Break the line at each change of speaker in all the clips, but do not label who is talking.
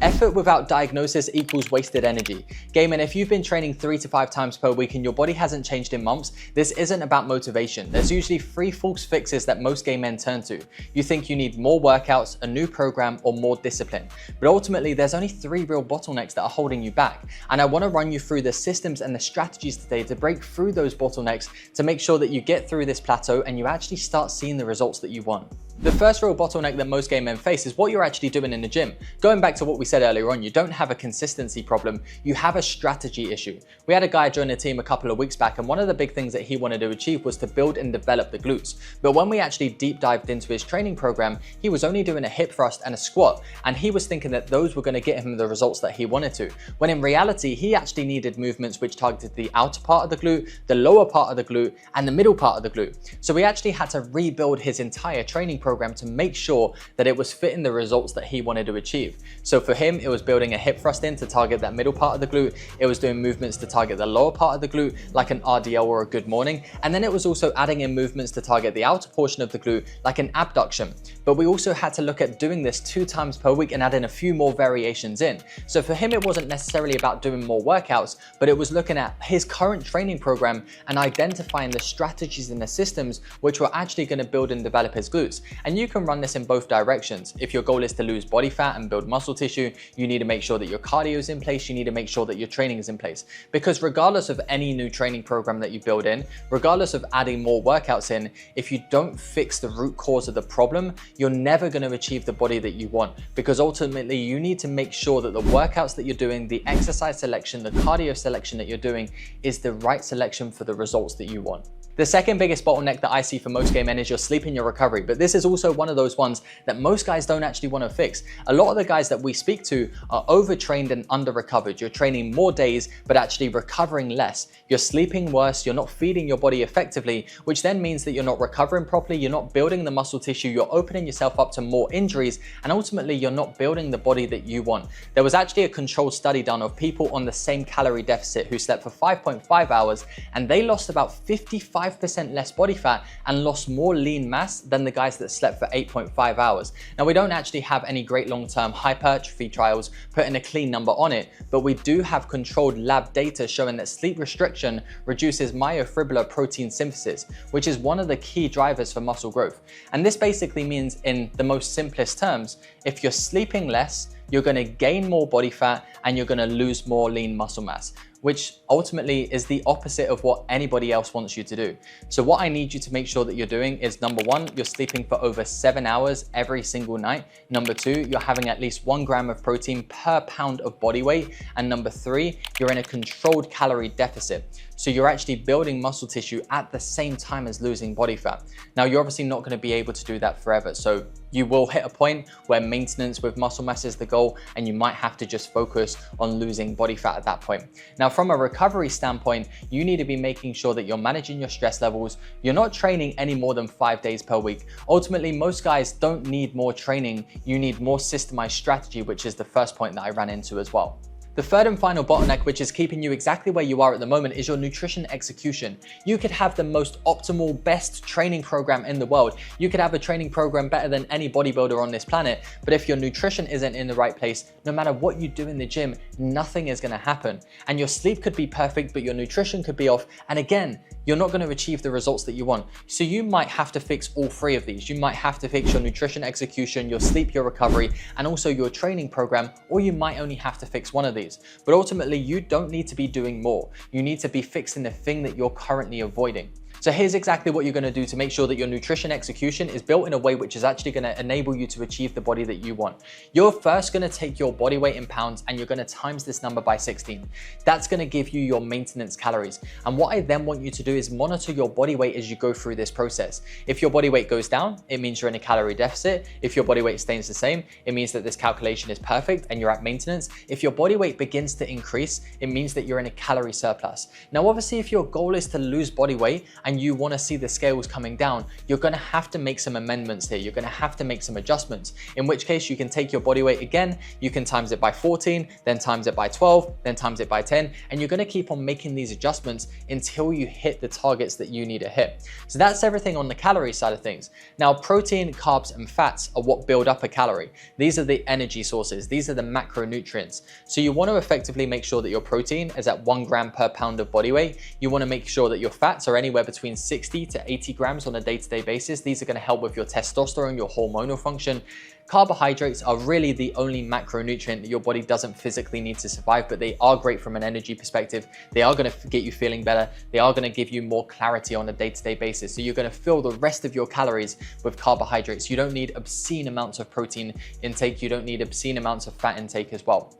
Effort without diagnosis equals wasted energy. Gamer, if you've been training 3 to 5 times per week and your body hasn't changed in months, this isn't about motivation. There's usually 3 false fixes that most game men turn to. You think you need more workouts, a new program, or more discipline. But ultimately, there's only 3 real bottlenecks that are holding you back. And I want to run you through the systems and the strategies today to break through those bottlenecks to make sure that you get through this plateau and you actually start seeing the results that you want. The first real bottleneck that most game men face is what you're actually doing in the gym. Going back to what we said earlier on, you don't have a consistency problem, you have a strategy issue. We had a guy join the team a couple of weeks back, and one of the big things that he wanted to achieve was to build and develop the glutes. But when we actually deep dived into his training program, he was only doing a hip thrust and a squat, and he was thinking that those were going to get him the results that he wanted to. When in reality, he actually needed movements which targeted the outer part of the glute, the lower part of the glute, and the middle part of the glute. So we actually had to rebuild his entire training program to make sure that it was fitting the results that he wanted to achieve. So for him, it was building a hip thrust in to target that middle part of the glute. It was doing movements to target the lower part of the glute, like an RDL or a good morning. And then it was also adding in movements to target the outer portion of the glute, like an abduction. But we also had to look at doing this 2 times per week and add in a few more variations in. So for him, it wasn't necessarily about doing more workouts, but it was looking at his current training program and identifying the strategies and the systems which were actually going to build and develop his glutes. And you can run this in both directions. If your goal is to lose body fat and build muscle tissue, you need to make sure that your cardio is in place. You need to make sure that your training is in place. Because regardless of any new training program that you build in, regardless of adding more workouts in, if you don't fix the root cause of the problem, you're never going to achieve the body that you want. Because ultimately, you need to make sure that the workouts that you're doing, the exercise selection, the cardio selection that you're doing is the right selection for the results that you want. The second biggest bottleneck that I see for most game men is your sleep and your recovery, but this is also one of those ones that most guys don't actually want to fix. A lot of the guys that we speak to are overtrained and under-recovered. You're training more days, but actually recovering less. You're sleeping worse, you're not feeding your body effectively, which then means that you're not recovering properly, you're not building the muscle tissue, you're opening yourself up to more injuries, and ultimately you're not building the body that you want. There was actually a controlled study done of people on the same calorie deficit who slept for 5.5 hours, and they lost about 55% less body fat and lost more lean mass than the guys that slept for 8.5 hours. Now, we don't actually have any great long-term hypertrophy trials putting a clean number on it, but we do have controlled lab data showing that sleep restriction reduces myofibrillar protein synthesis, which is one of the key drivers for muscle growth. And this basically means, in the most simplest terms, if you're sleeping less, you're going to gain more body fat and you're going to lose more lean muscle mass, which ultimately is the opposite of what anybody else wants you to do. So what I need you to make sure that you're doing is, number 1, you're sleeping for over 7 hours every single night. Number 2, you're having at least 1 gram of protein per pound of body weight. And number 3, you're in a controlled calorie deficit. So you're actually building muscle tissue at the same time as losing body fat. Now, you're obviously not going to be able to do that forever. So you will hit a point where maintenance with muscle mass is the goal, and you might have to just focus on losing body fat at that point. Now, from a recovery standpoint, you need to be making sure that you're managing your stress levels. You're not training any more than 5 days per week. Ultimately, most guys don't need more training. You need more systemized strategy, which is the first point that I ran into as well. The third and final bottleneck, which is keeping you exactly where you are at the moment, is your nutrition execution. You could have the most optimal, best training program in the world. You could have a training program better than any bodybuilder on this planet, but if your nutrition isn't in the right place, no matter what you do in the gym, nothing is going to happen. And your sleep could be perfect, but your nutrition could be off. And again, you're not going to achieve the results that you want. So you might have to fix all 3 of these. You might have to fix your nutrition execution, your sleep, your recovery, and also your training program, or you might only have to fix one of these. But ultimately, you don't need to be doing more. You need to be fixing the thing that you're currently avoiding. So here's exactly what you're going to do to make sure that your nutrition execution is built in a way which is actually going to enable you to achieve the body that you want. You're first going to take your body weight in pounds and you're going to times this number by 16. That's going to give you your maintenance calories. And what I then want you to do is monitor your body weight as you go through this process. If your body weight goes down, it means you're in a calorie deficit. If your body weight stays the same, it means that this calculation is perfect and you're at maintenance. If your body weight begins to increase, it means that you're in a calorie surplus. Now, obviously, if your goal is to lose body weight and and you want to see the scales coming down, you're going to have to make some amendments here. You're going to have to make some adjustments, in which case you can take your body weight again, you can times it by 14, then times it by 12, then times it by 10, and you're going to keep on making these adjustments until you hit the targets that you need to hit. So that's everything on the calorie side of things. Now, protein, carbs, and fats are what build up a calorie. These are the energy sources. These are the macronutrients. So you want to effectively make sure that your protein is at 1 gram per pound of body weight. You want to make sure that your fats are anywhere between 60 to 80 grams on a day-to-day basis. These are going to help with your testosterone, your hormonal function. Carbohydrates are really the only macronutrient that your body doesn't physically need to survive, but they are great from an energy perspective. They are going to get you feeling better. They are going to give you more clarity on a day-to-day basis. So you're going to fill the rest of your calories with carbohydrates. You don't need obscene amounts of protein intake. You don't need obscene amounts of fat intake as well.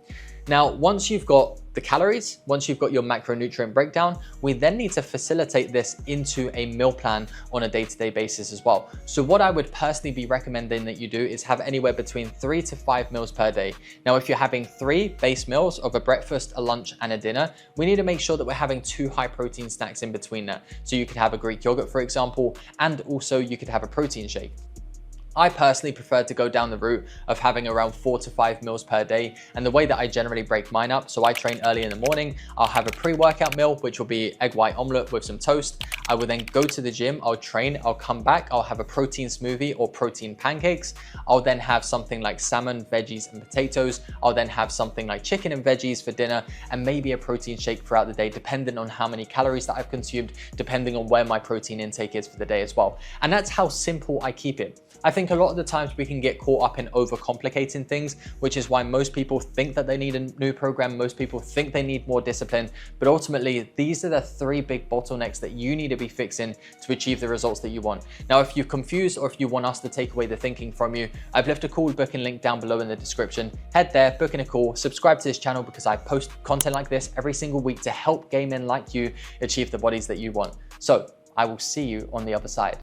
Now, once you've got the calories, once you've got your macronutrient breakdown, we then need to facilitate this into a meal plan on a day-to-day basis as well. So what I would personally be recommending that you do is have anywhere between 3 to 5 meals per day. Now, if you're having 3 base meals of a breakfast, a lunch, and a dinner, we need to make sure that we're having 2 high protein snacks in between that. So you could have a Greek yogurt, for example, and also you could have a protein shake. I personally prefer to go down the route of having around 4 to 5 meals per day. And the way that I generally break mine up, so I train early in the morning, I'll have a pre-workout meal, which will be egg white omelet with some toast. I will then go to the gym, I'll train, I'll come back, I'll have a protein smoothie or protein pancakes. I'll then have something like salmon, veggies, and potatoes. I'll then have something like chicken and veggies for dinner, and maybe a protein shake throughout the day, depending on how many calories that I've consumed, depending on where my protein intake is for the day as well. And that's how simple I keep it. I think a lot of the times we can get caught up in overcomplicating things, which is why most people think that they need a new program. Most people think they need more discipline, but ultimately these are the 3 big bottlenecks that you need to be fixing to achieve the results that you want. Now, if you're confused or if you want us to take away the thinking from you, I've left a call booking link down below in the description. Head there, book in a call, subscribe to this channel because I post content like this every single week to help gay men like you achieve the bodies that you want. So I will see you on the other side.